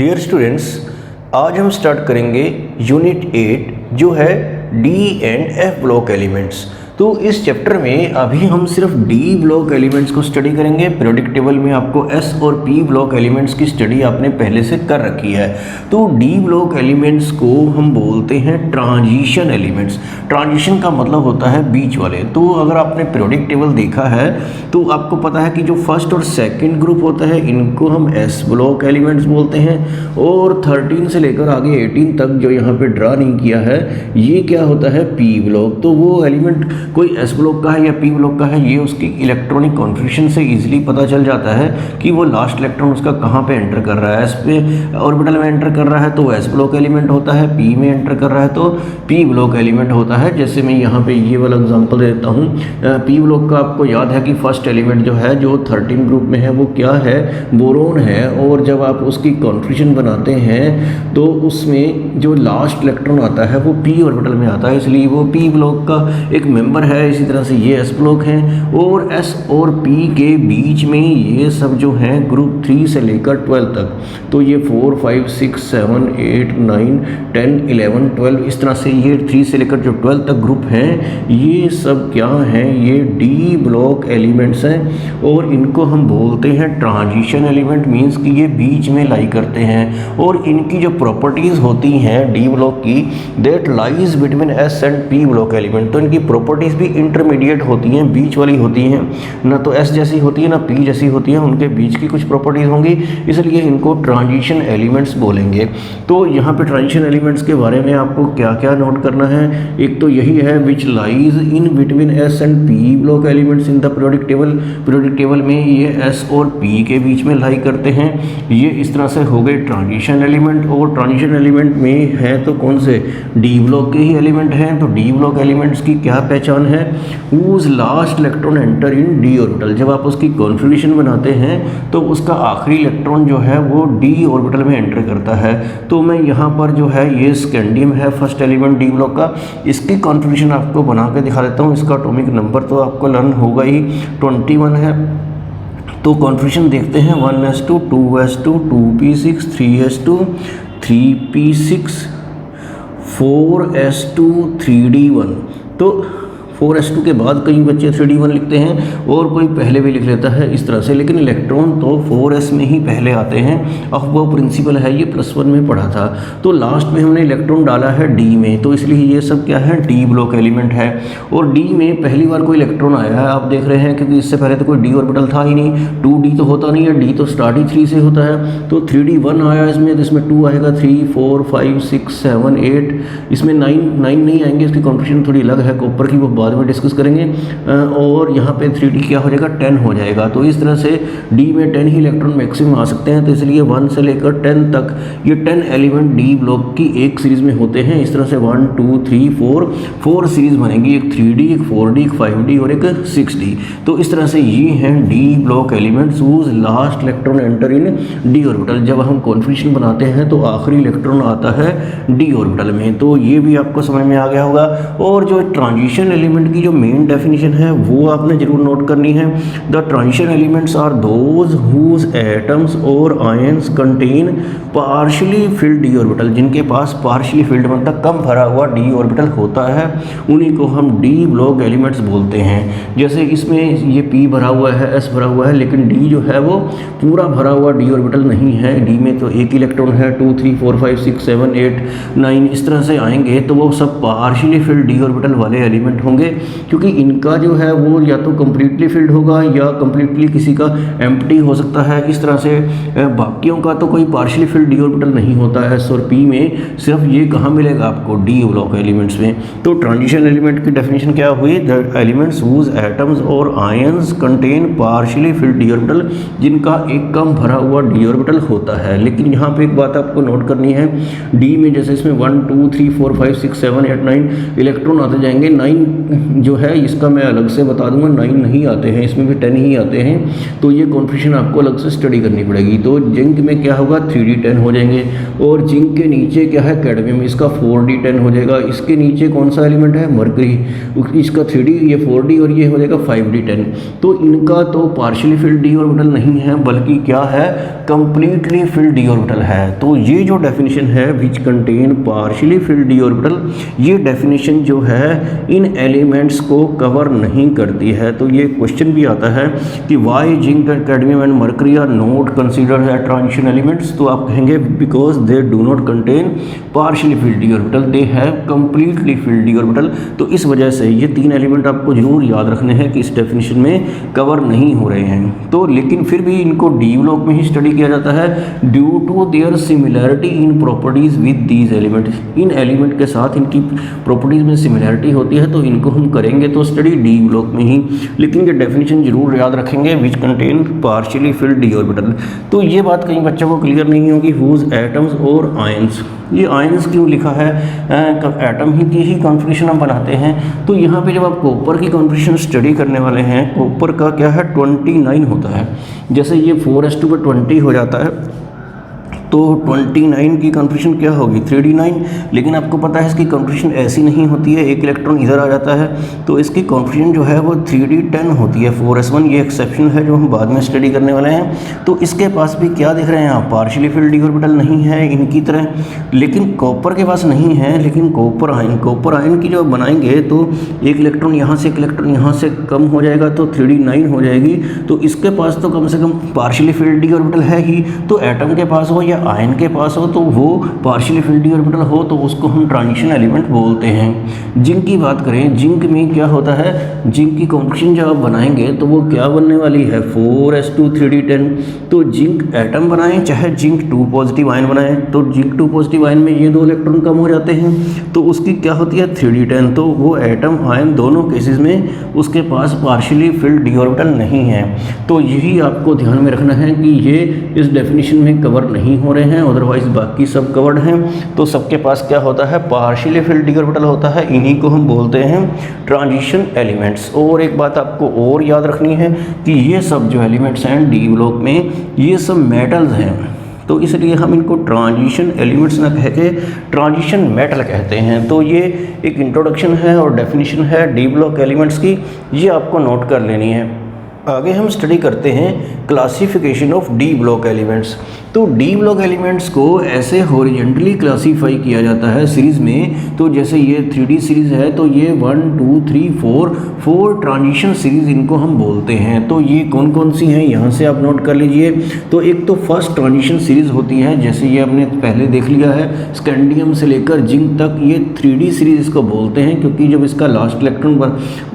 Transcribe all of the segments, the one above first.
Dear students, आज हम start करेंगे यूनिट 8 जो है D and F block elements. तो इस चैप्टर में अभी हम सिर्फ डी ब्लॉक एलिमेंट्स को स्टडी करेंगे। पीरियोडिक टेबल में आपको एस और पी ब्लॉक एलिमेंट्स की स्टडी आपने पहले से कर रखी है। तो डी ब्लॉक एलिमेंट्स को हम बोलते हैं ट्रांजिशन एलिमेंट्स। ट्रांजिशन का मतलब होता है बीच वाले। तो अगर आपने पीरियोडिक टेबल देखा है तो आपको पता है कि जो फर्स्ट और सेकंड ग्रुप होता है इनको हम एस ब्लॉक एलिमेंट्स बोलते हैं, और 13 से लेकर आगे 18 तक जो यहाँ पे ड्रा नहीं किया है ये क्या होता है पी ब्लॉक। तो वो एलिमेंट कोई एस ब्लॉक का है या पी ब्लॉक का है ये उसकी इलेक्ट्रॉनिक कॉन्फ़िगरेशन से इजीली पता चल जाता है कि वो लास्ट इलेक्ट्रॉन उसका कहाँ पे एंटर कर रहा है। एस पे ऑर्बिटल में एंटर कर रहा है तो वो एस ब्लॉक एलिमेंट होता है, पी में एंटर कर रहा है तो पी ब्लॉक एलिमेंट होता है। जैसे मैं यहाँ पे ये वाला एग्जांपल देता हूँ। पी ब्लॉक का आपको याद है कि फर्स्ट एलिमेंट जो है जो 13 ग्रुप में है वो क्या है, बोरोन है। और जब आप उसकी कॉन्फ़िगरेशन बनाते हैं तो उसमें जो लास्ट इलेक्ट्रॉन आता है वो पी ऑर्बिटल में आता है, इसलिए वो पी ब्लॉक का एक मेंबर है। इसी तरह से ये एस ब्लॉक हैं, और एस और पी के बीच में ये सब जो हैं ग्रुप 3 से लेकर 12 तक, तो ये 4, 5, 6, 7, 8, 9, 10, 11, 12 इस तरह से ये 3 से लेकर जो 12 तक ग्रुप हैं ये सब क्या हैं, ये डी ब्लॉक एलिमेंट्स हैं। और इनको हम बोलते हैं ट्रांजिशन एलिमेंट, मीन्स कि ये बीच में लाई करते हैं। और इनकी जो प्रॉपर्टीज़ होती हैं डी ब्लॉक की, that lies between S and P block element. तो इनकी प्रॉपर्टीज़ भी इंटरमीडिएट होती हैं, बीच वाली होती हैं, ना तो एस जैसी होती है ना पी जैसी होती है, उनके बीच की कुछ प्रॉपर्टीज़ होंगी, इसलिए इनको ट्रांजिशन एलिमेंट्स बोलेंगे। तो यहाँ पे ट्रांजिशन एलिमेंट्स के बारे में आपको क्या क्या नोट करना है, एक तो यही है which lies in between S and P block elements in the periodic table. Periodic table में ये एस और पी के बीच में लाई करते हैं। ये इस तरह से हो गए ट्रांजिशन एलिमेंट। और ट्रांजिशन एलिमेंट में है तो कौन से, डी ब्लॉक के ही एलिमेंट हैं। तो डी ब्लॉक एलिमेंट्स की क्या पहचान है, whose last electron enter in D orbital. जब आप उसकी कॉन्फ़िगरेशन बनाते हैं तो उसका आखिरी इलेक्ट्रॉन जो है वो डी ऑर्बिटल में एंटर करता है। तो मैं यहाँ पर जो है ये स्कैंडियम है फर्स्ट एलिमेंट डी ब्लॉक का, इसकी कॉन्फ़िगरेशन आपको बना के दिखा देता हूँ। इसका एटॉमिक नंबर तो आपको लर्न होगा ही, 21 है। तो कॉन्फ़िगरेशन देखते हैं, 1s2 2s2 2p6 3s2 3p6 4s2 3d1। तो 4s2 के बाद कई बच्चे 3d1 लिखते हैं और कोई पहले भी लिख लेता है इस तरह से, लेकिन इलेक्ट्रॉन तो 4s में ही पहले आते हैं। अब वो प्रिंसिपल है, ये +1 में पढ़ा था। तो लास्ट में हमने इलेक्ट्रॉन डाला है डी में, तो इसलिए ये सब क्या है, डी ब्लॉक एलिमेंट है। और डी में पहली बार कोई इलेक्ट्रॉन आया है, आप देख रहे हैं, क्योंकि इससे पहले तो कोई डी ऑर्बिटल था ही नहीं। 2d तो होता नहीं है, डी तो स्टार्ट ही 3 से होता है। तो 3d1 आया इसमें, तो इसमें 2 आएगा, 3, 4, 5, 6, 7, 8, इसमें 9 नहीं आएंगे। इसकी कॉन्फ़िगरेशन थोड़ी अलग है कॉपर की, वो बाद में डिस्कस करेंगे। और यहाँ पे 3d क्या हो जाएगा, 10 हो जाएगा। तो इस तरह से डी में 10 ही इलेक्ट्रॉन मैक्सिमम आ सकते हैं। तो इसलिए 1 से लेकर 10 तक ये 10 एलिमेंट डी ब्लॉक की एक सीरीज़ में होते हैं। इस तरह से 1, 2, 3, 4 सीरीज़ बनेगी, एक 3d, एक 4d, एक 5d और एक 6d। तो इस तरह से ये हैं D block elements whose last electron enter in D orbital. जब हम कॉन्फ़िगरेशन बनाते हैं तो आखिरी इलेक्ट्रॉन आता है डी ऑर्बिटल में। तो ये भी आपको समझ में आ गया होगा। और जो ट्रांजिशन एलिमेंट की जो मेन डेफिनेशन है वो आपने जरूर नोट करनी है। The transition elements are those whose atoms और ions contain partially filled d orbital. जिनके पास पार्शियली फिल्ड मतलब कम भरा हुआ डी ऑर्बिटल होता है उन्हीं को हम डी ब्लॉक एलिमेंट्स बोलते हैं। जैसे इसमें ये पी भरा हुआ है, एस भरा हुआ है, लेकिन डी जो है वो पूरा भरा हुआ डी ऑर्बिटल नहीं है। डी में तो एक इलेक्ट्रॉन है, 2, 3, 4, 5, 6, 7, 8, 9 इस तरह से आएंगे। तो वो सब पार्शियली फिल्ड डी ऑर्बिटल वाले एलिमेंट होंगे, क्योंकि इनका जो है वो या तो कम्प्लीटली फिल्ड होगा या कम्प्लीटली किसी का एम्प्टी हो सकता है। इस तरह से बाकियों का तो कोई पार्शियली फिल्ड डी ऑर्बिटल नहीं होता है एस और पी में, सिर्फ ये कहाँ मिलेगा आपको, डी ब्लॉक एलिमेंट्स में। तो ट्रांजिशन एलिमेंट की डेफिनेशन क्या हुई, द एलिमेंट्स whose एटम्स और ions contain partially filled d orbital, जिनका एक कम भरा हुआ डी ऑर्बिटल होता है। लेकिन यहाँ पे एक बात आपको नोट करनी है, डी में जैसे इसमें 1, 2, 3, 4, 5, 6, 7, 8, 9 इलेक्ट्रॉन आते जाएंगे, 9 जो है इसका मैं अलग से बता दूंगा, 9 नहीं आते हैं, इसमें भी 10 ही आते हैं, तो ये कॉन्फ़िगरेशन आपको अलग से स्टडी करनी पड़ेगी। तो जिंक में क्या होगा 3D10 हो जाएंगे, और जिंक के नीचे क्या है कैडमियम, इसका 4D10 हो जाएगा। इसके नीचे कौन सा एलिमेंट है मरकरी, इसका 3D, ये 4D और ये हो जाएगा 5D10। तो इनका तो पार्शियली फिल्ड डी ऑर्बिटल नहीं है बल्कि क्या है कंप्लीटली फिल्ड डी ऑर्बिटल है। तो ये जो डेफिनेशन है which contain partially filled d orbital, ये डेफिनेशन जो है इन एलिमेंट्स को कवर नहीं करती है। तो ये क्वेश्चन भी आता है कि why zinc and cadmium and mercury are not considered as transition elements. तो आप कहेंगे because they do not contain partially filled d orbital, they have completely filled d orbital. तो इस वजह से ये 3 एलिमेंट आपको जरूर याद रखने हैं कि इस डेफिनेशन में कवर नहीं हो रहे हैं। तो लेकिन फिर भी इनको डी ब्लॉक में ही स्टडी किया जाता है due to their similarity in properties with these element. इन एलिमेंट के साथ इनकी प्रॉपर्टीज में सिमिलैरिटी होती है, तो इनको हम करेंगे तो स्टडी डी ब्लॉक में ही। लेकिन ये डेफिनेशन जरूर याद रखेंगे which contain partially filled d orbital. तो ये बात कई बच्चों को क्लियर नहीं होगी, हुज एटम्स और आयंस। ये आयंस क्यों लिखा है, एटम ही की ही कॉन्फ़िगरेशन हम बनाते हैं। तो यहाँ पे जब आप कॉपर की कॉन्फ़िगरेशन स्टडी करने वाले हैं, कॉपर का क्या है 29 होता है। जैसे ये 4s2 पर 20 हो जाता है, तो 29 की कॉन्फ़िगरेशन क्या होगी 3D9। लेकिन आपको पता है इसकी कॉन्फ़िगरेशन ऐसी नहीं होती है, एक इलेक्ट्रॉन इधर आ जाता है, तो इसकी कॉन्फ़िगरेशन जो है वो 3D10 होती है 4s1। ये एक्सेप्शन है जो हम बाद में स्टडी करने वाले हैं। तो इसके पास भी क्या दिख रहे हैं आप, पार्शियली फिल्ड डी ऑर्बिटल नहीं है इनकी तरह। लेकिन कॉपर के पास नहीं है, लेकिन कॉपर आयन की जब बनाएंगे तो एक इलेक्ट्रॉन यहाँ से एक इलेक्ट्रॉन यहाँ से कम हो जाएगा, तो 3D9 हो जाएगी। तो इसके पास तो कम से कम पार्शियली फिल्ड डी ऑर्बिटल है ही। तो एटम के पास हो या आयन के पास हो तो वो पार्शियली फिल्ड डी ऑर्बिटल हो तो उसको हम ट्रांजिशन एलिमेंट बोलते हैं। जिंक की बात करें, जिंक में क्या होता है, जिंक की कॉन्फ़िगरेशन जब आप बनाएंगे तो वो क्या बनने वाली है 4s2 3D10। तो जिंक एटम बनाएं चाहे जिंक 2 पॉजिटिव आयन बनाएं, तो जिंक 2 पॉजिटिव आयन में ये 2 इलेक्ट्रॉन कम हो जाते हैं, तो उसकी क्या होती है 3D10। तो वो एटम आयन दोनों केसेस में उसके पास पार्शियली फिल्ड डी ऑर्बिटल नहीं है। तो यही आपको ध्यान में रखना है कि ये इस डेफिनेशन में कवर नहीं हो रहे हैं, अदरवाइज बाकी सब कवर्ड हैं। तो सबके पास क्या होता है पार्शियली फिल्ड डी ऑर्बिटल होता है, इन्हीं को हम बोलते हैं ट्रांजिशन एलिमेंट्स। और एक बात आपको और याद रखनी है कि ये सब जो एलिमेंट्स हैं डी ब्लॉक में ये सब मेटल्स हैं, तो इसलिए हम इनको ट्रांजिशन एलिमेंट्स ना कह के ट्रांजिशन मेटल कहते हैं। तो ये एक इंट्रोडक्शन है और डेफिनेशन है डी ब्लॉक एलिमेंट्स की, ये आपको नोट कर लेनी है। आगे हम स्टडी करते हैं classification of D block elements. तो डी ब्लॉक एलिमेंट्स को ऐसे हॉरिजेंटली क्लासीफाई किया जाता है सीरीज़ में। तो जैसे ये 3D सीरीज़ है तो ये 1 2 3 4 ट्रांजिशन सीरीज़ इनको हम बोलते हैं। तो ये कौन कौन सी हैं यहाँ से आप नोट कर लीजिए। तो एक तो फर्स्ट ट्रांजिशन सीरीज़ होती है, जैसे ये हमने पहले देख लिया है स्कैंडियम से लेकर जिंक तक, ये 3D सीरीज़ इसको बोलते हैं क्योंकि जब इसका लास्ट इलेक्ट्रॉन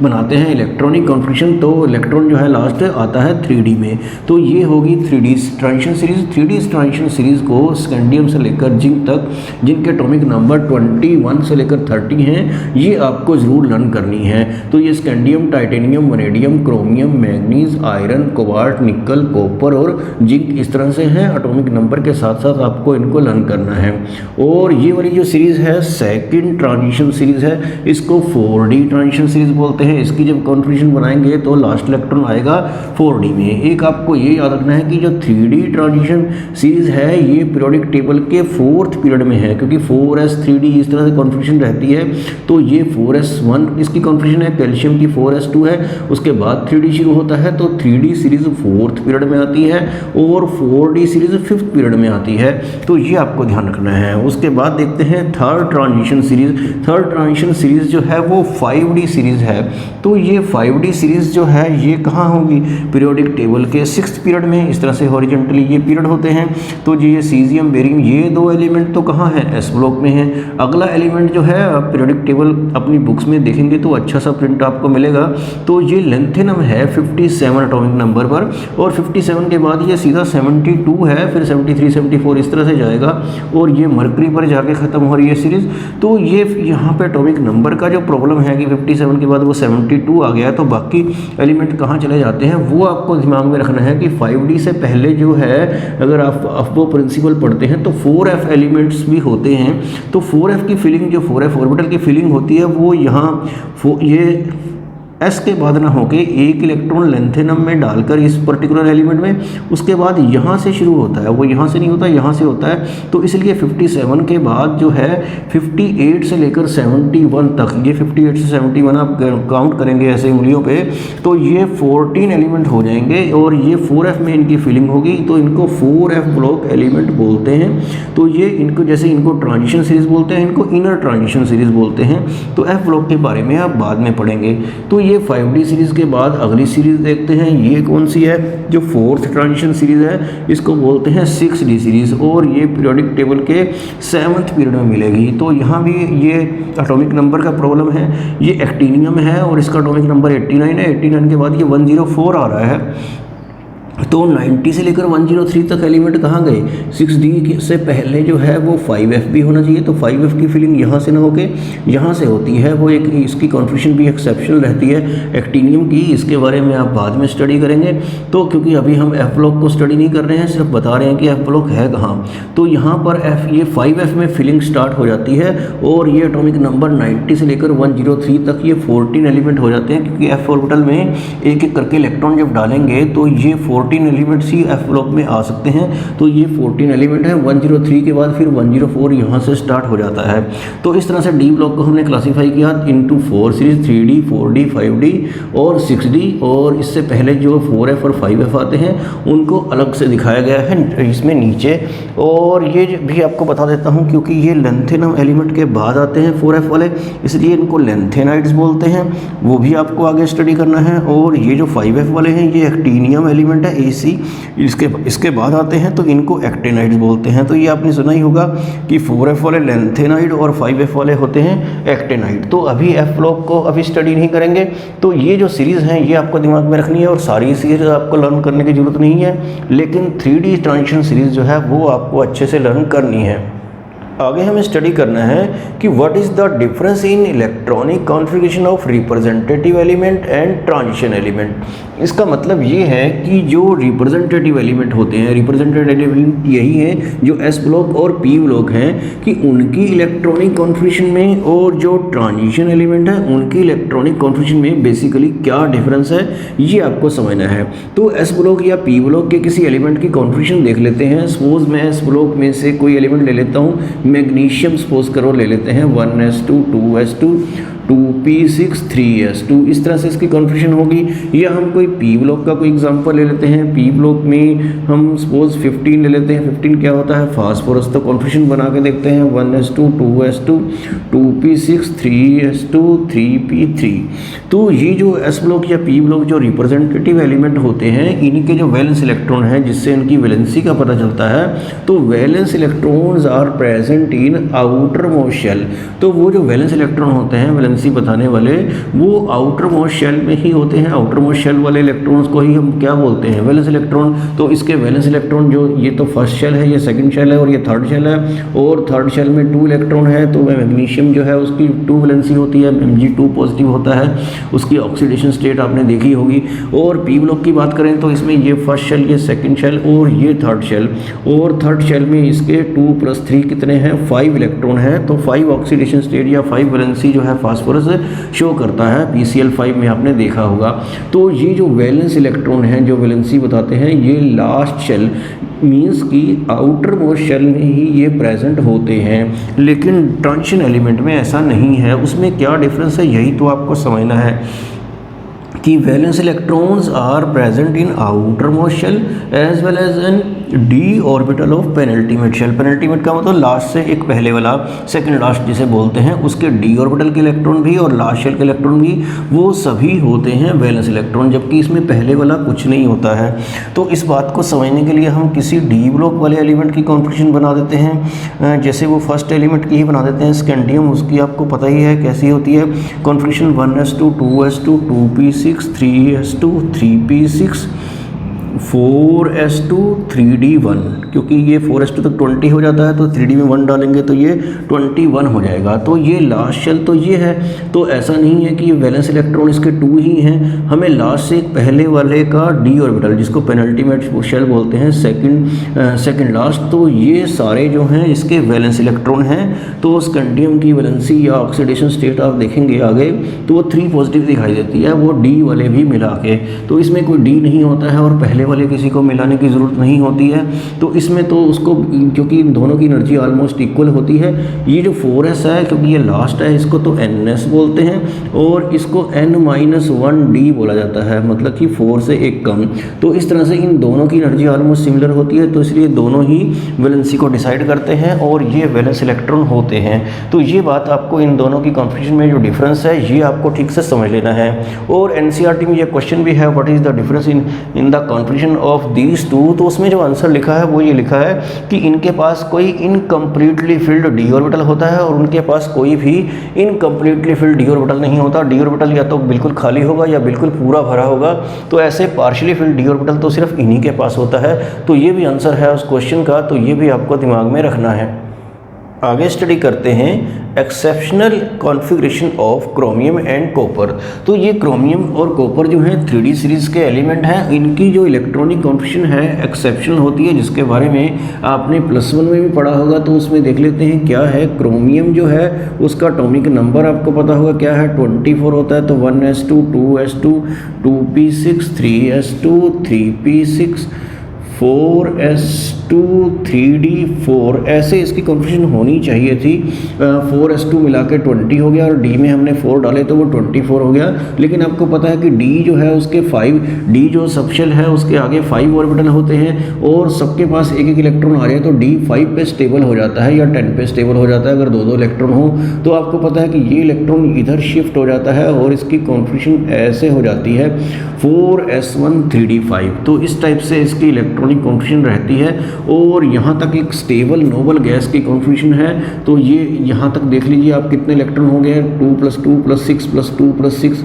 बनाते हैं इलेक्ट्रॉनिक कॉन्फ़िगरेशन तो इलेक्ट्रॉन जो है लास्ट आता है 3D में। तो ये होगी 3D transition series. 3D transition series को स्कैंडियम से लेकर जिंक तक, जिनके एटॉमिक नंबर 21 से लेकर 30 हैं, ये आपको ज़रूर लर्न करनी है। तो ये scandium, titanium, vanadium, chromium, manganese, iron, cobalt, निकल, कॉपर और जिंक इस तरह से हैं। एटॉमिक नंबर के साथ साथ आपको इनको लर्न करना है। और ये वाली जो सीरीज़ है सेकंड ट्रांजिशन सीरीज़ है, इसको 4D ट्रांजिशन सीरीज़ बोलते हैं। इसकी जब कॉन्फ़िगरेशन बनाएंगे तो लास्ट इलेक्ट्रॉन आएगा 4D में। एक आपको ये याद रखना है कि जो 3D ट्रांजिशन सीरीज़ है ये पीरियोडिक टेबल के 4th पीरियड में है, क्योंकि 4s 3D इस तरह से कॉन्फ़िगरेशन रहती है। तो ये 4s1 इसकी कॉन्फ़िगरेशन है, कैल्शियम की 4s2 है, उसके बाद 3D शुरू होता है। तो 3D सीरीज़ 4th पीरियड में आती है और 4D सीरीज़ 5th पीरियड में आती है। तो ये आपको ध्यान रखना है। उसके बाद देखते हैं third transition series. Third transition series जो है वो 5D सीरीज़ है। तो ये 5D सीरीज़ जो है ये कहाँ होगी, पीरियोडिक टेबल के 6th पीरियड में। इस तरह से हॉरिजॉन्टली ये पीरियड होते हैं। तो ये सीजियम, बेरियम, ये 2 एलिमेंट तो कहाँ है, s ब्लॉक में है। अगला एलिमेंट जो है आप पीरियोडिक टेबल अपनी बुक्स में देखेंगे तो अच्छा सा प्रिंट आपको मिलेगा। तो ये लेंथेनम है 57 एटॉमिक नंबर पर, और 57 के बाद ये सीधा 72 है, फिर 73 74 इस तरह से जाएगा, और ये मरकरी पर जाके ख़त्म हो रही है सीरीज़। तो ये यहाँ पे एटॉमिक नंबर का जो प्रॉब्लम है कि 57 के बाद वो 72 आ गया, तो बाकी एलिमेंट कहाँ चले जाते हैं वो आपको दिमाग में रखना है कि 5D से पहले जो है, अगर आप आप वो प्रिंसिपल पढ़ते हैं तो 4f एलिमेंट्स भी होते हैं। तो 4f की फिलिंग, जो 4f ऑर्बिटल की फिलिंग होती है वो यहाँ ये s के बाद ना होके एक इलेक्ट्रॉन लेंथेनम में डालकर इस पर्टिकुलर एलिमेंट में, उसके बाद यहाँ से शुरू होता है, वो यहाँ से नहीं होता, यहाँ से होता है। तो इसलिए 57 के बाद जो है 58 से लेकर 71 तक, ये 58 से 71 आप काउंट करेंगे ऐसे उंगलियों पे, तो ये 14 एलिमेंट हो जाएंगे और ये 4f में इनकी फिलिंग होगी, तो इनको 4f ब्लॉक एलिमेंट बोलते हैं। तो ये इनको, जैसे इनको ट्रांजिशन सीरीज बोलते हैं, इनको इनर ट्रांजिशन सीरीज बोलते हैं। तो f ब्लॉक के बारे में आप बाद में पढ़ेंगे। तो ये 5D सीरीज़ के बाद अगली सीरीज़ देखते हैं, ये कौन सी है, जो 4th ट्रांजिशन सीरीज़ है, इसको बोलते हैं 6D सीरीज़, और ये पीरियोडिक टेबल के 7th पीरियड में मिलेगी। तो यहाँ भी ये एटॉमिक नंबर का प्रॉब्लम है, ये एक्टिनियम है और इसका एटॉमिक नंबर 89 है। 89 के बाद ये 104 आ रहा है। तो 90 से लेकर 103 तक एलिमेंट कहाँ गए, 6D से पहले जो है वो 5F भी होना चाहिए। तो 5F की फिलिंग यहाँ से ना होके यहाँ से होती है, वो एक इसकी कॉन्फ़िगरेशन भी एक्सेप्शनल रहती है एक्टिनियम की, इसके बारे में आप बाद में स्टडी करेंगे। तो क्योंकि अभी हम F ब्लॉक को स्टडी नहीं कर रहे हैं, सिर्फ बता रहे हैं कि F ब्लॉक है कहाँ। तो यहाँ पर ये 5F में फिलिंग स्टार्ट हो जाती है और ये एटॉमिक नंबर 90 से लेकर 103 तक ये 14 एलिमेंट हो जाते हैं, क्योंकि F ऑर्बिटल में एक एक करके इलेक्ट्रॉन जब डालेंगे तो ये 14 एलिमेंट्स ही F ब्लॉक में आ सकते हैं। तो ये 14 एलिमेंट है। 103 के बाद फिर 104 यहाँ से स्टार्ट हो जाता है। तो इस तरह से D ब्लॉक को हमने क्लासीफाई किया into 4 series, 3D, 4D, 5D और 6D, और इससे पहले जो 4F और 5F आते हैं उनको अलग से दिखाया गया है इसमें नीचे। और ये भी आपको बता देता हूँ, क्योंकि ये लेंथेनम एलिमेंट के बाद आते हैं 4F वाले, इसलिए इनको लेंथेनाइड्स बोलते हैं, वो भी आपको आगे स्टडी करना है। और ये जो 5F वाले हैं ये एक्टिनियम एलिमेंट है AC, इसके बाद आते हैं तो इनको एक्टिनाइड्स बोलते हैं। तो ये आपने सुना ही होगा कि 4F वाले लेंथेनाइड और 5F वाले होते हैं एक्टिनाइड। तो अभी F ब्लॉक को अभी स्टडी नहीं करेंगे। तो ये जो सीरीज़ हैं ये आपको दिमाग में रखनी है, और सारी सीरीज़ आपको लर्न करने की ज़रूरत नहीं है, लेकिन 3D ट्रांजिशन सीरीज़ जो है वो आपको अच्छे से लर्न करनी है। आगे हमें स्टडी करना है कि what is the difference in electronic configuration of representative element and transition element. इसका मतलब ये है कि जो रिप्रेजेंटेटिव एलिमेंट होते हैं, रिप्रेजेंटेटिव एलिमेंट यही है जो S ब्लॉक और P ब्लॉक हैं, कि उनकी इलेक्ट्रॉनिक कॉन्फ़िगरेशन में और जो ट्रांजिशन एलिमेंट है उनकी इलेक्ट्रॉनिक कॉन्फ़िगरेशन में बेसिकली क्या डिफरेंस है, ये आपको समझना है। तो S ब्लॉक या P ब्लॉक के किसी एलिमेंट की कॉन्फ़िगरेशन देख लेते हैं। सपोज मैं S ब्लॉक में से कोई एलिमेंट ले लेता हूँ, मैग्नीशियम सपोज करो ले लेते हैं, 1s2 2s2 2p6 3s2, इस तरह से इसकी कॉन्फ़िगरेशन होगी। या हम कोई P ब्लॉक का कोई एग्जांपल ले लेते हैं। P ब्लॉक में हम सपोज 15 ले लेते हैं। 15 क्या होता है, फास्फोरस। तो कॉन्फ़िगरेशन बना के देखते हैं, 1s2 2s2 2p6 3s2 3p3। तो ये जो S ब्लॉक या P ब्लॉक जो रिप्रेजेंटेटिव एलिमेंट होते हैं, इनके जो वैलेंस इलेक्ट्रॉन हैं जिससे इनकी वैलेंसी का पता चलता है, तो valence electrons are present in outermost shell. तो वो जो वैलेंस इलेक्ट्रॉन होते हैं, वैलेंसी बताने वाले, वो आउटर मोस्ट शेल में ही होते हैं। आउटर मोस्ट शेल वाले इलेक्ट्रॉन्स को ही हम क्या बोलते हैं, वैलेंस इलेक्ट्रॉन। तो इसके वैलेंस इलेक्ट्रॉन जो, ये तो फर्स्ट शेल है, ये सेकंड शेल है और ये थर्ड शेल है, और थर्ड शेल में 2 इलेक्ट्रॉन है। तो मैग्नीशियम जो है उसकी 2 वैलेंसी होती है, Mg2 पॉजिटिव होता है, उसकी ऑक्सीडेशन स्टेट आपने देखी होगी। और P ब्लॉक की बात करें तो इसमें ये फर्स्ट शेल, ये सेकंड शेल और ये थर्ड शेल, और थर्ड शेल में इसके 2 + 3 कितने हैं, 5 इलेक्ट्रॉन है। तो 5 ऑक्सीडेशन स्टेट या 5 वैलेंसी जो है फास्फोरस शो करता है, PCl5 में आपने देखा होगा। तो ये जो वैलेंस इलेक्ट्रॉन हैं जो वैलेंसी बताते हैं, ये लास्ट शेल मीन्स कि आउटर मोस्ट शेल में ही ये प्रेजेंट होते हैं। लेकिन ट्रांजिशन एलिमेंट में ऐसा नहीं है। उसमें क्या डिफरेंस है, यही तो आपको समझना है कि valence electrons are present in outermost shell as well as in d orbital of penultimate shell. Penultimate का मतलब लास्ट से एक पहले वाला, सेकंड लास्ट जिसे बोलते हैं, उसके d ऑर्बिटल के इलेक्ट्रॉन भी और लास्ट शेल के इलेक्ट्रॉन भी, वो सभी होते हैं वैलेंस इलेक्ट्रॉन, जबकि इसमें पहले वाला कुछ नहीं होता है। तो इस बात को समझने के लिए हम किसी d ब्लॉक वाले एलिमेंट की कॉन्फ़िगरेशन बना देते हैं, जैसे वो फर्स्ट एलिमेंट की ही बना देते हैं, स्कैंडियम। उसकी आपको पता ही है कैसी होती है configuration, 1s2 2s2 2p6 3s2 3p6 4s2 3d1, क्योंकि ये 4s2 तक 20 हो जाता है तो 3d में 1 डालेंगे तो ये 21 हो जाएगा। तो ये लास्ट शेल तो ये है, तो ऐसा नहीं है कि ये वैलेंस इलेक्ट्रॉन इसके 2 ही हैं, हमें लास्ट से पहले वाले का d ऑर्बिटल, जिसको पेनल्टीमेट शेल बोलते हैं, सेकंड लास्ट, तो ये सारे जो हैं इसके वैलेंस इलेक्ट्रॉन हैं। तो स्कैंडियम की वैलेंसी या ऑक्सीडेशन स्टेट आप देखेंगे आगे तो वो 3 पॉजिटिव दिखाई देती है, वो d वाले भी मिला के। तो इसमें कोई d नहीं होता है और पहले वाले किसी को मिलाने की ज़रूरत नहीं होती है। तो इसमें तो उसको, क्योंकि इन दोनों की एनर्जी ऑलमोस्ट इक्वल होती है, ये जो 4s है क्योंकि ये लास्ट है, इसको तो ns बोलते हैं और इसको n-1d बोला जाता है, मतलब कि 4 से एक कम। तो इस तरह से इन दोनों की एनर्जी ऑलमोस्ट सिमिलर होती है, तो इसलिए दोनों ही वैलेंसी को डिसाइड करते हैं और ये वैलेंस इलेक्ट्रॉन होते हैं। तो ये बात आपको इन दोनों की कॉन्फिगरेशन में जो डिफरेंस है ये आपको ठीक से समझ लेना है। और एनसीईआरटी में ये क्वेश्चन भी है, what is the difference in the configuration of these two, तो उसमें जो आंसर लिखा है वो ये लिखा है कि इनके पास कोई इनकम्प्लीटली फिल्ड डी ऑर्बिटल होता है और उनके पास कोई भी इनकम्प्लीटली फिल्ड डी ऑर्बिटल नहीं होता। डी ऑर्बिटल या तो बिल्कुल खाली होगा या बिल्कुल पूरा भरा होगा, तो ऐसे पार्शियली फिल्ड डी ऑर्बिटल तो सिर्फ इन्हीं के पास होता है। तो ये भी आंसर है उस क्वेश्चन का, तो ये भी आपको दिमाग में रखना है। आगे स्टडी करते हैं exceptional configuration of chromium and copper. तो ये क्रोमियम और कॉपर जो है 3D सीरीज़ के एलिमेंट हैं, इनकी जो इलेक्ट्रॉनिक कॉन्फ़िगरेशन है एक्सेप्शनल होती है, जिसके बारे में आपने +1 में भी पढ़ा होगा। तो उसमें देख लेते हैं क्या है। क्रोमियम जो है उसका एटॉमिक नंबर आपको पता होगा क्या है, 24 होता है। तो 1s2 2s2 2p6 3s2 3p6 4s2 3d4, ऐसे इसकी कॉन्फ़िगरेशन होनी चाहिए थी। 4s2 मिला के 20 हो गया और d में हमने 4 डाले तो वो 24 हो गया। लेकिन आपको पता है कि d जो है उसके 5, d जो सबशेल है उसके आगे 5 ऑर्बिटल होते हैं और सबके पास एक एक इलेक्ट्रॉन आ जाए तो d 5 पे स्टेबल हो जाता है या 10 पे स्टेबल हो जाता है अगर 2-2 इलेक्ट्रॉन हो। तो आपको पता है कि ये इलेक्ट्रॉन इधर शिफ्ट हो जाता है और इसकी कॉन्फ़िगरेशन ऐसे हो जाती है 4s1 3d5। तो इस टाइप से इसकी इलेक्ट्रॉनिक कॉन्फ़िगरेशन रहती है। और यहाँ तक एक स्टेबल नोबल गैस की कॉन्फ़िगरेशन है। तो ये यहाँ तक देख लीजिए आप कितने इलेक्ट्रॉन हो गए, 2 + 2 + 6 + 2 + 6,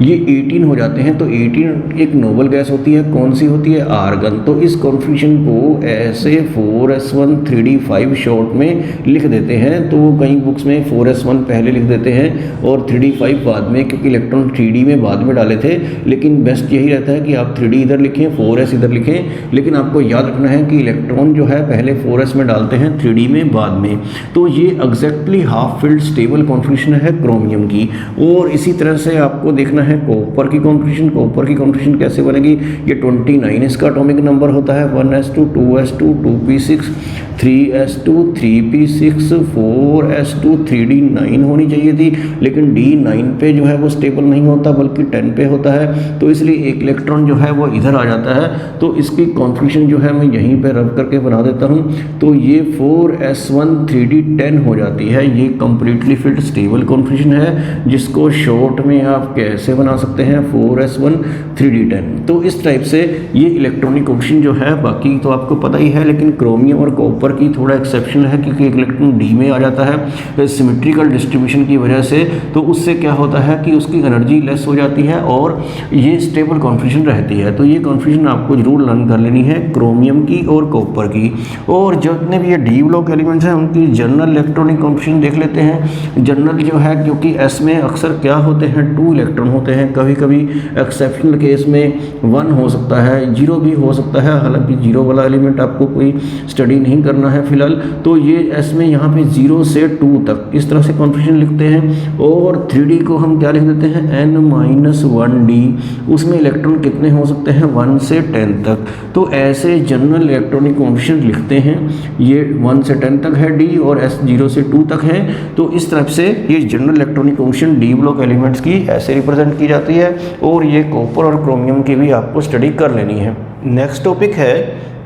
ये 18 हो जाते हैं। तो 18 एक नोबल गैस होती है, कौन सी होती है, आर्गन। तो इस कॉन्फ़िगरेशन को ऐसे 4s1 3d5 शॉर्ट में लिख देते हैं। तो कई बुक्स में 4s1 पहले लिख देते हैं और 3d5 बाद में, क्योंकि इलेक्ट्रॉन 3d में बाद में डाले थे। लेकिन बेस्ट यही रहता है कि आप 3d इधर लिखें, 4s इधर लिखें। लेकिन आपको याद रखना है कि इलेक्ट्रॉन जो है पहले 4s में डालते हैं, 3d में बाद में। तो ये exactly half filled stable configuration है क्रोमियम की। और इसी तरह से आपको देखना है कॉपर की कॉन्फ़िगरेशन। कॉपर की कॉन्फ़िगरेशन कैसे बनेगी, ये 29 इसका एटॉमिक नंबर होता है। 1s2 2s2 2p6 3s2 3p6 4s2 3d9 होनी चाहिए थी, लेकिन d9 पे जो है वो स्टेबल नहीं होता बल्कि 10 पे होता है। तो इसलिए एक इलेक्ट्रॉन जो है वो इधर आ जाता है। तो इसकी कॉन्फ़िगरेशन जो है मैं यहीं पे रब करके बना देता हूँ। तो ये 4s1 3d10 हो जाती है। ये कम्प्लीटली फिल्ड स्टेबल कॉन्फ़िगरेशन है, जिसको शॉर्ट में आप कैसे बना सकते हैं, 4s1 3d10। तो इस टाइप से ये इलेक्ट्रॉनिक कॉन्फ़िगरेशन जो है, बाकी तो आपको पता ही है। लेकिन क्रोमियम और कॉपर की थोड़ा एक्सेप्शनल है, क्योंकि एक इलेक्ट्रॉन डी में आ जाता है सिमेट्रिकल डिस्ट्रीब्यूशन की वजह से। तो उससे क्या होता है कि उसकी एनर्जी लेस हो जाती है और ये स्टेबल कॉन्फ़िगरेशन रहती है। तो ये कॉन्फ़िगरेशन आपको जरूर लर्न कर लेनी है क्रोमियम की और कॉपर की। और जितने भी ये डी ब्लॉक एलिमेंट्स हैं उनकी जनरल इलेक्ट्रॉनिक कॉन्फ़िगरेशन देख लेते हैं। जनरल जो है, क्योंकि एस में अक्सर क्या होते हैं, 2 इलेक्ट्रॉन होते हैं। कभी कभी एक्सेप्शनल केस में 1 हो सकता है, 0 भी हो सकता है। हालांकि 0 वाला एलिमेंट आपको कोई स्टडी नहीं करना है फिलहाल। तो ये एस में यहाँ पे 0 से 2 तक इस तरह से कॉन्फ़िगरेशन लिखते हैं। और 3D को हम क्या लिख देते हैं, n-1d। उसमें इलेक्ट्रॉन कितने हो सकते हैं, 1 से 10 तक। तो ऐसे जनरल इलेक्ट्रॉनिक कॉन्फ़िगरेशन लिखते हैं। ये 1 से 10 तक है डी और एस 0 से 2 तक है। तो इस तरफ से ये general electronic configuration D block elements की ऐसे रिप्रेजेंट की जाती है। और ये कॉपर और क्रोमियम की भी आपको स्टडी कर लेनी है। नेक्स्ट टॉपिक है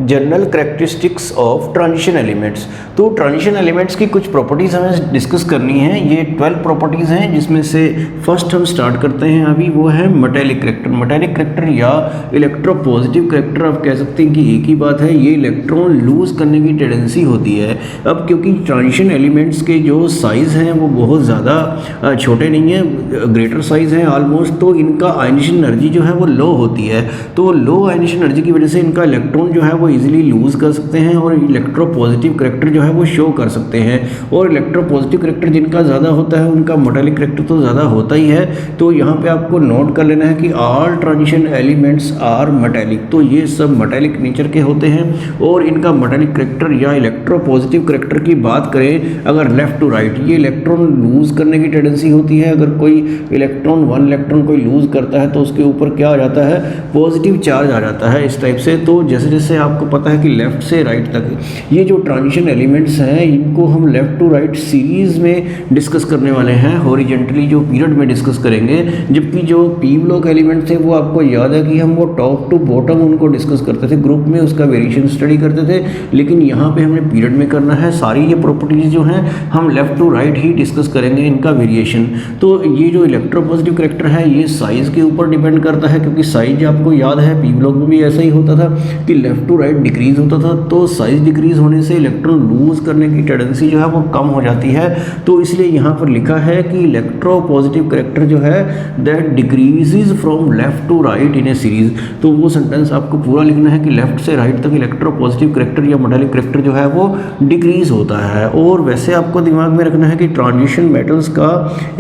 general characteristics of transition elements. तो ट्रांजिशन एलिमेंट्स की कुछ प्रॉपर्टीज़ हमें डिस्कस करनी है। ये 12 प्रॉपर्टीज़ हैं, जिसमें से फर्स्ट हम स्टार्ट करते हैं अभी, वो है मेटेलिक करैक्टर। मेटेलिक करैक्टर या इलेक्ट्रोपॉजिटिव करैक्टर आप कह सकते हैं कि एक ही बात है। ये इलेक्ट्रॉन लूज करने की टेंडेंसी होती है। अब क्योंकि ट्रांजिशन एलिमेंट्स के जो साइज़ हैं वो बहुत ज़्यादा छोटे नहीं हैं, ग्रेटर साइज़ है ऑलमोस्ट, तो इनका आयनेशन एनर्जी जो है वो लो होती है। तो लो आयनेशन एनर्जी की वजह से इनका इलेक्ट्रॉन जो है वो इजीली लूज कर सकते हैं और इलेक्ट्रोपॉजिटिव करैक्टर जो है वो शो कर सकते हैं। और इलेक्ट्रोपॉजिटिव करैक्टर जिनका ज़्यादा होता है उनका मेटेलिक करैक्टर तो ज़्यादा होता ही है। तो यहाँ पे आपको नोट कर लेना है कि all transition elements are metallic. तो ये सब मेटेलिक नेचर के होते हैं। और इनका मेटेलिक करैक्टर या इलेक्ट्रोपॉजिटिव करैक्टर की बात करें अगर लेफ्ट टू राइट, ये इलेक्ट्रॉन लूज करने की टेंडेंसी होती है। अगर कोई इलेक्ट्रॉन, वन इलेक्ट्रॉन कोई लूज करता है तो उसके ऊपर क्या आ जाता है, पॉजिटिव चार्ज आ जाता है इस टाइप से। तो जैसे जैसे आपको पता है कि लेफ्ट से राइट तक ये जो ट्रांजिशन एलिमेंट्स हैं इनको हम लेफ्ट टू राइट सीरीज में डिस्कस करने वाले हैं, हॉरिजॉन्टली जो पीरियड में डिस्कस करेंगे। जबकि जो पी ब्लॉक एलिमेंट थे वो आपको याद है कि हम वो टॉप टू बॉटम उनको डिस्कस करते थे, ग्रुप में उसका वेरिएशन स्टडी करते थे। लेकिन यहाँ पे हमने पीरियड में करना है। सारी ये प्रॉपर्टीज जो हैं हम लेफ्ट टू राइट ही डिस्कस करेंगे इनका वेरिएशन। तो ये जो इलेक्ट्रोपॉजिटिव करैक्टर है ये साइज़ के ऊपर डिपेंड करता है, क्योंकि साइज आपको याद है पी ब्लॉक में भी ऐसा ही होता था कि लेफ्ट टू राइट डिक्रीज होता था। तो साइज डिक्रीज होने से इलेक्ट्रॉन लूज करने की टेंडेंसी जो है वो कम हो जाती है। तो इसलिए यहाँ पर लिखा है कि इलेक्ट्रोपॉजिटिव करैक्टर जो है that decreases from left to right in a series. तो वो सेंटेंस आपको पूरा लिखना है कि लेफ्ट से राइट तक इलेक्ट्रोपॉजिटिव करैक्टर या मेटेलिक करैक्टर जो है वो डिक्रीज होता है। और वैसे आपको दिमाग में रखना है कि ट्रांजिशन मेटल्स का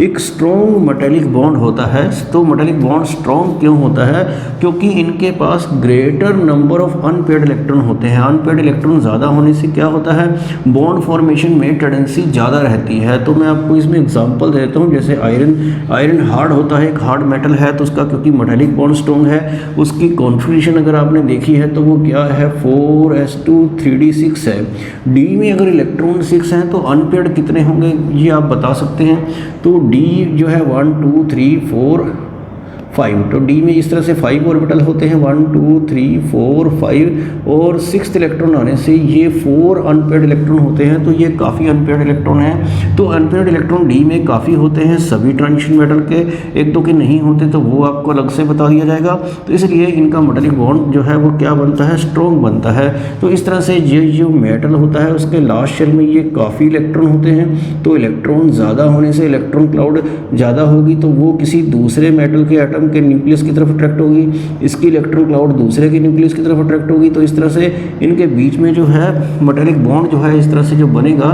एक स्ट्रॉन्ग मेटेलिक बॉन्ड होता है। तो मेटेलिक बॉन्ड स्ट्रॉन्ग क्यों होता है, क्योंकि इनके पास greater number of unpaired electron होते हैं। अनपेयर्ड इलेक्ट्रॉन ज़्यादा होने से क्या होता है, बॉन्ड फॉर्मेशन में टेंडेंसी ज़्यादा रहती है। तो मैं आपको इसमें एग्जांपल देता हूँ। जैसे आयरन हार्ड होता है, एक हार्ड मेटल है, तो उसका क्योंकि मेटेलिक बॉन्ड स्ट्रॉन्ग है उसकी कॉन्फ़िगरेशन अगर आपने देखी है तो वो क्या है 4s2 3d6 है। डी में अगर इलेक्ट्रॉन 6 हैं तो अनपेयर्ड कितने होंगे ये आप बता सकते हैं। तो डी जो है 1 2 3 4 5, तो डी में इस तरह से 5 ऑर्बिटल होते हैं 1 2 3 4 5 और 6th इलेक्ट्रॉन आने से ये 4 अनपेयर्ड इलेक्ट्रॉन होते हैं। तो ये काफ़ी अनपेयर्ड इलेक्ट्रॉन हैं। तो अनपेयर्ड इलेक्ट्रॉन डी में काफ़ी होते हैं, सभी ट्रांजिशन मेटल के, एक दो के नहीं होते तो वो आपको अलग से बता दिया जाएगा। तो इसलिए इनका मेटेलिक बॉन्ड जो है वो क्या बनता है, स्ट्रॉन्ग बनता है। तो इस तरह से ये जो मेटल होता है उसके लास्ट शेल में ये काफ़ी इलेक्ट्रॉन होते हैं। तो इलेक्ट्रॉन ज़्यादा होने से इलेक्ट्रॉन क्लाउड ज़्यादा होगी तो वो किसी दूसरे मेटल के एटम के न्यूक्लियस की तरफ अट्रैक्ट होगी, इसकी इलेक्ट्रॉन क्लाउड दूसरे के न्यूक्लियस की तरफ अट्रैक्ट होगी। तो इस तरह से इनके बीच में जो है मेटेलिक बॉन्ड जो है इस तरह से जो बनेगा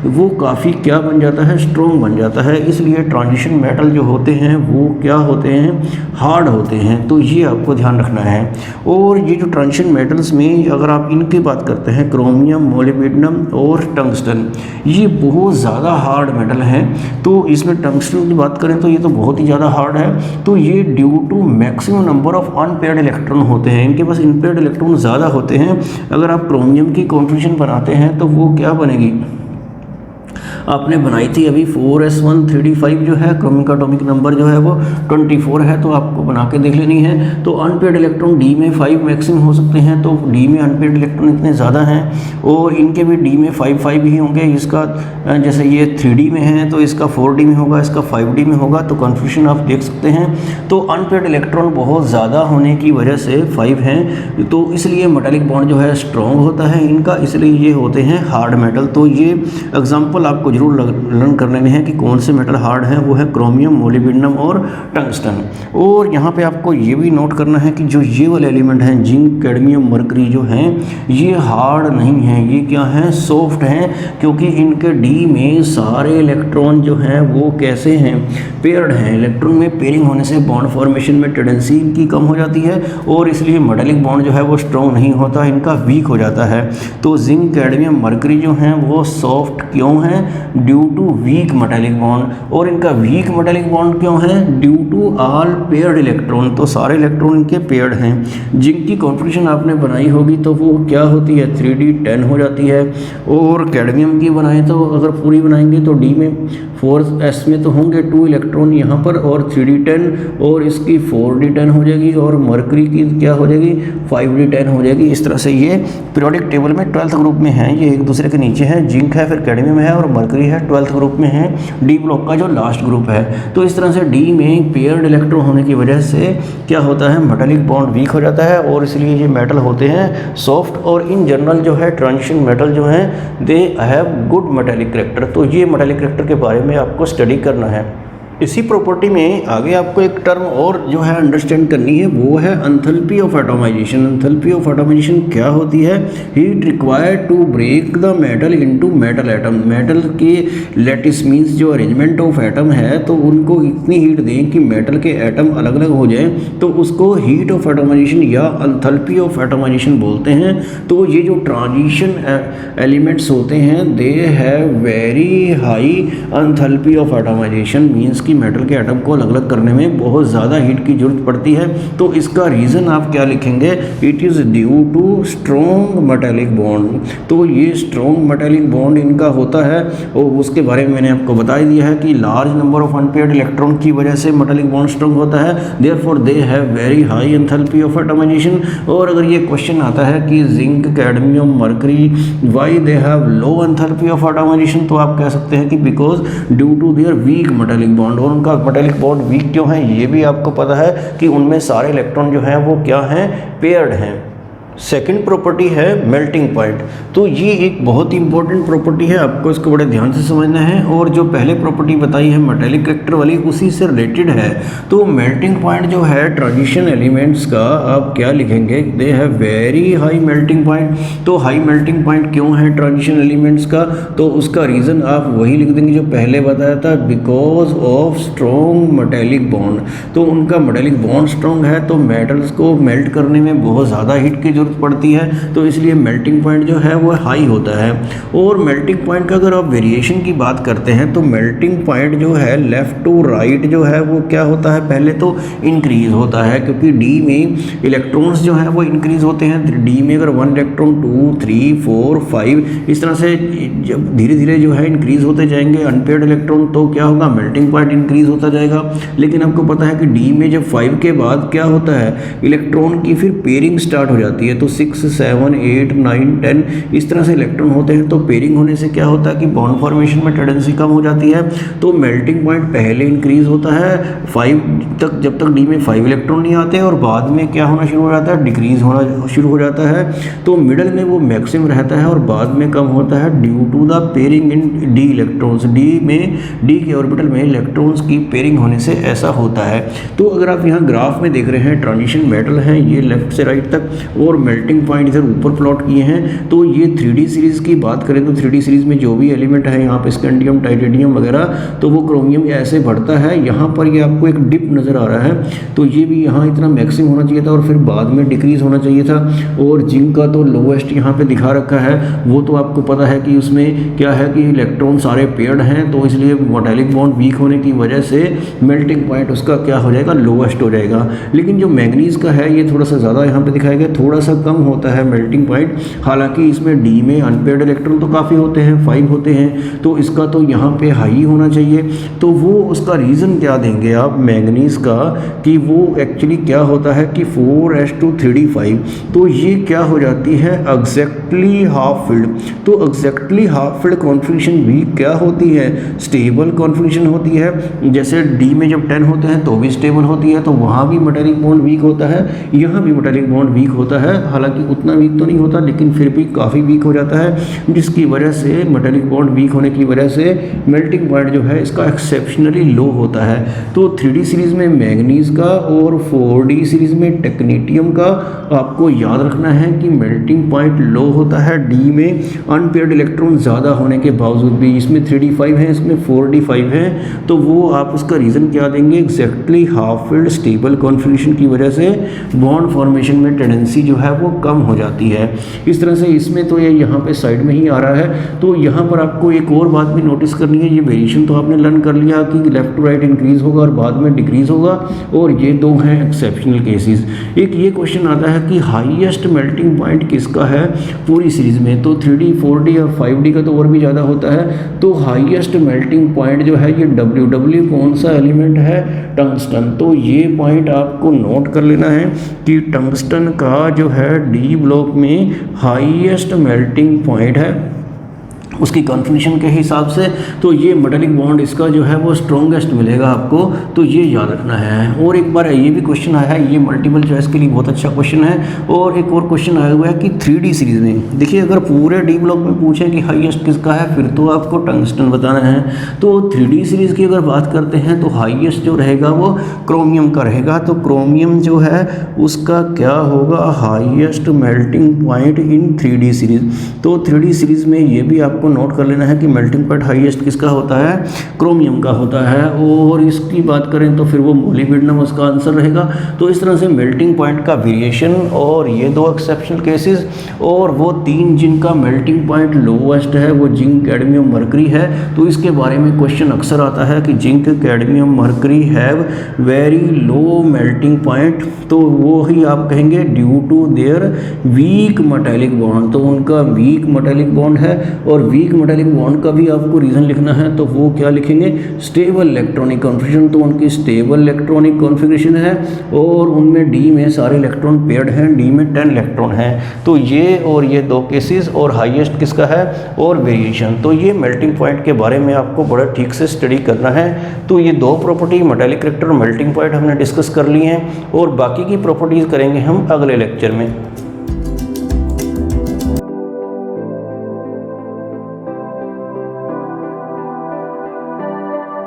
वो काफ़ी क्या बन जाता है, स्ट्रॉन्ग बन जाता है। इसलिए ट्रांजिशन मेटल जो होते हैं वो क्या होते हैं, हार्ड होते हैं। तो ये आपको ध्यान रखना है। और ये जो ट्रांजिशन मेटल्स में अगर आप इनकी बात करते हैं, क्रोमियम, मोलिब्डेनम और टंगस्टन, ये बहुत ज़्यादा हार्ड मेटल हैं। तो इसमें टंगस्टन की बात करें तो ये तो बहुत ही ज़्यादा हार्ड है। तो ये due to maximum number of unpaired electron होते हैं, इनके पास इनपेयर्ड इलेक्ट्रॉन ज़्यादा होते हैं। अगर आप क्रोमियम की कॉन्फ़िगरेशन बनाते हैं तो वो क्या बनेगी, आपने बनाई थी अभी 4s1 3d5 जो है, क्रोमियम का एटॉमिक नंबर जो है वो 24 है। तो आपको बना के देख लेनी है। तो अनपेयर्ड इलेक्ट्रॉन डी में 5 मैक्सिमम हो सकते हैं। तो डी में अनपेयर्ड इलेक्ट्रॉन इतने ज़्यादा हैं और इनके भी डी में 5 ही होंगे। इसका जैसे ये 3d में है तो इसका 4d में होगा, इसका 5d में होगा। तो कन्फ्यूजन आप देख सकते हैं। तो अनपेयर्ड इलेक्ट्रॉन बहुत ज़्यादा होने की वजह से 5 हैं। तो इसलिए मेटेलिक बॉन्ड जो है स्ट्रॉन्ग होता है इनका, इसलिए ये होते हैं हार्ड मेटल। तो ये एग्जाम्पल आपको जरूर लर्न कर लेने हैं कि कौन से मेटल हार्ड हैं। वो है क्रोमियम, मोलिब्डेनम और टंगस्टन। और यहाँ पे आपको ये भी नोट करना है कि जो ये वाले एलिमेंट हैं जिंक, कैडमियम, मरकरी जो हैं ये हार्ड नहीं हैं, ये क्या हैं, सॉफ्ट हैं। क्योंकि इनके डी में सारे इलेक्ट्रॉन जो हैं वो कैसे हैं, पेयर्ड हैं। इलेक्ट्रॉन में पेयरिंग होने से बॉन्ड फॉर्मेशन में टेंडेंसी इनकी कम हो जाती है और इसलिए मेटेलिक बॉन्ड जो है वो स्ट्रॉन्ग नहीं होता, इनका वीक हो जाता है। तो जिंक, कैडमियम, मरकरी जो हैं वो सॉफ्ट क्यों हैं, due to weak metallic bond. और इनका वीक मेटालिक बॉन्ड क्यों है? Due to all paired electron, तो सारे इलेक्ट्रॉन इनके पेयर्ड हैं। जिंक की कॉन्फ़िगरेशन आपने बनाई होगी तो वो क्या होती है? 3d10 हो जाती है। और कैडमियम की बनाए तो अगर पूरी बनाएंगे तो डी में 4s में तो होंगे 2 इलेक्ट्रॉन यहाँ पर, और 3d10, और इसकी 4d10 हो जाएगी, और मरकरी की क्या हो जाएगी? 5d10 हो जाएगी। इस तरह से ये पीरियोडिक टेबल में 12th ग्रुप में है, ये एक दूसरे के नीचे है। जिंक है, फिर कैडमियम है, और मरकरी है, 12th ग्रुप में है, डी ब्लॉक का जो लास्ट ग्रुप है। तो इस तरह से डी में पेयर्ड इलेक्ट्रॉन होने की वजह से क्या होता है? मेटालिक बॉन्ड वीक हो जाता है, और इसलिए ये मेटल होते हैं सॉफ्ट। और इन जनरल जो है ट्रांजिशन मेटल जो है they have good metallic character. तो ये मेटालिक कैरेक्टर के बारे में आपको स्टडी करना है। इसी प्रॉपर्टी में आगे आपको एक टर्म और जो है अंडरस्टैंड करनी है, वो है enthalpy of atomization. Enthalpy of atomization क्या होती है? Heat required to break the metal into metal atom. Metal के लैटिस मींस जो अरेंजमेंट ऑफ एटम है, तो उनको इतनी हीट दें कि मेटल के एटम अलग अलग हो जाएं, तो उसको हीट ऑफ एटॉमाइजेशन या एंथैल्पी ऑफ एटॉमाइजेशन बोलते हैं। तो ये जो ट्रांजिशन एलिमेंट्स होते हैं they have very high enthalpy of atomization, means कि मेटल के एटम को अलग अलग करने में बहुत ज़्यादा हीट की जरूरत पड़ती है। तो इसका रीज़न आप क्या लिखेंगे? It is due to strong metallic bond. तो ये स्ट्रॉन्ग मेटालिक बॉन्ड इनका होता है, और उसके बारे में मैंने आपको बता ही दिया है कि large number of unpaired electron की वजह से मेटालिक बॉन्ड स्ट्रॉन्ग होता है। Therefore they have very high enthalpy of atomization. और अगर ये क्वेश्चन आता है कि zinc, cadmium, mercury why they have low enthalpy of atomization, तो आप कह सकते हैं कि because due to their weak metallic bond. और उनका मेटालिक बॉन्ड वीक क्यों है? ये भी आपको पता है कि उनमें सारे इलेक्ट्रॉन जो हैं वो क्या हैं? पेयर्ड हैं। सेकंड प्रॉपर्टी है मेल्टिंग पॉइंट। तो ये एक बहुत ही इंपॉर्टेंट प्रॉपर्टी है, आपको इसको बड़े ध्यान से समझना है। और जो पहले प्रॉपर्टी बताई है मेटालिक कैरेक्टर वाली, उसी से रिलेटेड है। तो मेल्टिंग पॉइंट जो है ट्रांजिशन एलिमेंट्स का, आप क्या लिखेंगे? दे have very high melting point. तो हाई मेल्टिंग पॉइंट क्यों है ट्रांजिशन एलिमेंट्स का? तो उसका रीज़न आप वही लिख देंगे जो पहले बताया था, because of strong metallic bond. तो उनका मेटालिक बॉन्ड स्ट्रॉन्ग है, तो मेटल्स को मेल्ट करने में बहुत ज़्यादा हीट की पड़ती है, तो इसलिए मेल्टिंग पॉइंट जो है वो हाई होता है। और मेल्टिंग पॉइंट का अगर आप वेरिएशन की बात करते हैं, तो मेल्टिंग पॉइंट जो है लेफ्ट टू राइट जो है वो क्या होता है? पहले तो इंक्रीज होता है, क्योंकि डी में इलेक्ट्रॉन्स जो हैं वो इंक्रीज होते हैं। डी में अगर 1 इलेक्ट्रॉन 2, 3, 4, 5 इस तरह से जब धीरे धीरे जो है इंक्रीज होते जाएंगे अनपेयर्ड इलेक्ट्रॉन, तो क्या होगा? मेल्टिंग पॉइंट इंक्रीज होता जाएगा। लेकिन आपको पता है कि डी में जब 5 के बाद क्या होता है? इलेक्ट्रॉन की फिर पेयरिंग स्टार्ट हो जाती है। तो 6, 7, 8, 9, 10 इस तरह से इलेक्ट्रॉन होते हैं। तो पेयरिंग होने से क्या होता है कि बॉन्ड फॉर्मेशन में टेंडेंसी कम हो जाती है। तो मेल्टिंग पॉइंट पहले इंक्रीज होता है 5 तक, जब तक डी में 5 इलेक्ट्रॉन नहीं आते, और बाद में क्या होना शुरू हो जाता है? डिक्रीज होना शुरू हो जाता है। तो मिडल में वो मैक्सिमम रहता है और बाद में कम होता है due to the pairing in d electrons. D के ऑर्बिटल में इलेक्ट्रॉन्स की पेयरिंग होने से ऐसा होता है। तो अगर आप यहाँ ग्राफ में देख रहे हैं, ट्रांजिशन मेटल है ये लेफ्ट से राइट तक, और मेल्टिंग पॉइंट इधर ऊपर प्लॉट किए हैं। तो ये 3D सीरीज़ की बात करें तो 3D सीरीज़ में जो भी एलिमेंट है यहाँ पे स्कैंडियम, टाइटेनियम वगैरह, तो वो क्रोमियम ऐसे बढ़ता है। यहाँ पर ये आपको एक डिप नज़र आ रहा है, तो ये भी यहाँ इतना मैक्सिमम होना चाहिए था और फिर बाद में डिक्रीज होना चाहिए था। और जिंक का तो लोवेस्ट यहाँ पे दिखा रखा है, वो तो आपको पता है कि उसमें क्या है कि इलेक्ट्रॉन सारे पेयर्ड हैं, तो इसलिए मेटालिक बॉन्ड वीक होने की वजह से मेल्टिंग पॉइंट उसका क्या हो जाएगा? लोवेस्ट हो जाएगा। लेकिन जो मैंगनीज का है ये थोड़ा सा ज़्यादा यहाँ पे दिखाया गया, थोड़ा सा कम होता है मेल्टिंग पॉइंट। हालांकि इसमें डी में अनपेयर्ड इलेक्ट्रॉन तो काफ़ी होते हैं, 5 होते हैं, तो इसका तो यहाँ पे हाई होना चाहिए। तो वो उसका रीज़न क्या देंगे आप मैंगनीज का, कि वो एक्चुअली क्या होता है कि 4s2 3d5, तो ये क्या हो जाती है? Exactly half field. तो एग्जैक्टली हाफ फील्ड कॉन्फ़िगरेशन भी क्या होती है? स्टेबल कॉन्फ़िगरेशन होती है। जैसे डी में जब 10 होते हैं तो भी स्टेबल होती है, तो वहाँ भी मेटालिक बॉन्ड वीक होता है, यहाँ भी मेटालिक बॉन्ड वीक होता है। हालांकि उतना वीक तो नहीं होता, लेकिन फिर भी काफ़ी वीक हो जाता है, जिसकी वजह से मेटालिक बॉन्ड वीक होने की वजह से मेल्टिंग पॉइंट जो है इसका एक्सेप्शनली लो होता है। तो 3D सीरीज़ में मैंगनीज का और 4D सीरीज़ में टेक्नीटियम का आपको याद रखना है कि मेल्टिंग पॉइंट लो होता है डी में अनपेयर्ड इलेक्ट्रॉन ज़्यादा होने के बावजूद भी। इसमें 3d5 है, इसमें 4d5 है, तो वो आप उसका रीज़न क्या देंगे? Exactly half field stable configuration की वजह से बॉन्ड फॉर्मेशन में टेंडेंसी जो है है वो कम हो जाती है। इस तरह से इसमें तो ये यहाँ पे साइड में ही आ रहा है। तो यहाँ पर आपको एक और बात भी नोटिस करनी है, ये वेरिएशन तो आपने लर्न कर लिया कि लेफ्ट टू राइट इंक्रीज होगा और बाद में डिक्रीज होगा, और ये दो हैं एक्सेप्शनल केसेस। एक ये क्वेश्चन आता है कि हाईएस्ट मेल्टिंग पॉइंट किसका है पूरी सीरीज में, तो 3D 4D और 5D का तो और भी ज़्यादा होता है। तो हाईएस्ट मेल्टिंग पॉइंट जो है ये W कौन सा एलिमेंट है, टंगस्टन। तो ये पॉइंट आपको नोट कर लेना है कि टंगस्टन का जो है डी ब्लॉक में हाईएस्ट मेल्टिंग पॉइंट है उसकी कॉन्फिगरेशन के हिसाब से। तो ये मेटालिक बॉन्ड इसका जो है वो स्ट्रॉन्गेस्ट मिलेगा आपको, तो ये याद रखना है। और एक बार ये भी क्वेश्चन आया है, ये मल्टीपल चॉइस के लिए बहुत अच्छा क्वेश्चन है। और एक और क्वेश्चन आया हुआ है कि 3D सीरीज में देखिए, अगर पूरे डी ब्लॉक में पूछे कि हाईएस्ट किसका है, फिर तो आपको टंगस्टन बताना है। तो 3D सीरीज की अगर बात करते हैं तो हाईएस्ट जो रहेगा वो क्रोमियम का रहेगा। तो क्रोमियम जो है उसका क्या होगा, highest melting point in 3D series. तो 3D सीरीज में ये भी आपको नोट कर लेना है कि मेल्टिंग पॉइंट हाईएस्ट किसका होता है, क्रोमियम का होता है। और इसकी बात करें तो फिर वो मोलिब्डेनम उसका आंसर रहेगा। तो इस तरह से मेल्टिंग पॉइंट का वेरिएशन और ये दो एक्सेप्शनल केसेस, और वो तीन जिनका मेल्टिंग पॉइंट लोवेस्ट है वो जिंक, कैडमियम, मरकरी है। तो इसके बारे में क्वेश्चन अक्सर आता है कि zinc, cadmium, mercury have very low melting point. तो वो ही आप कहेंगे due to their weak metallic bond. तो उनका वीक मेटालिक बॉन्ड है, और वीक मेटालिक बॉन्ड का भी आपको रीज़न लिखना है। तो वो क्या लिखेंगे, स्टेबल इलेक्ट्रॉनिक कॉन्फिगरेशन। तो उनकी स्टेबल इलेक्ट्रॉनिक कॉन्फिगरेशन है, और उनमें डी में सारे इलेक्ट्रॉन पेयर्ड हैं, डी में 10 इलेक्ट्रॉन हैं। तो ये और ये दो केसेस, और हाईएस्ट किसका है, और वेरिएशन। तो ये मेल्टिंग पॉइंट के बारे में आपको बड़ा ठीक से स्टडी करना है। तो ये दो प्रॉपर्टी, मेटालिक कैरेक्टर और मेल्टिंग पॉइंट हमने डिस्कस कर ली हैं, और बाकी की प्रॉपर्टीज़ करेंगे हम अगले लेक्चर में।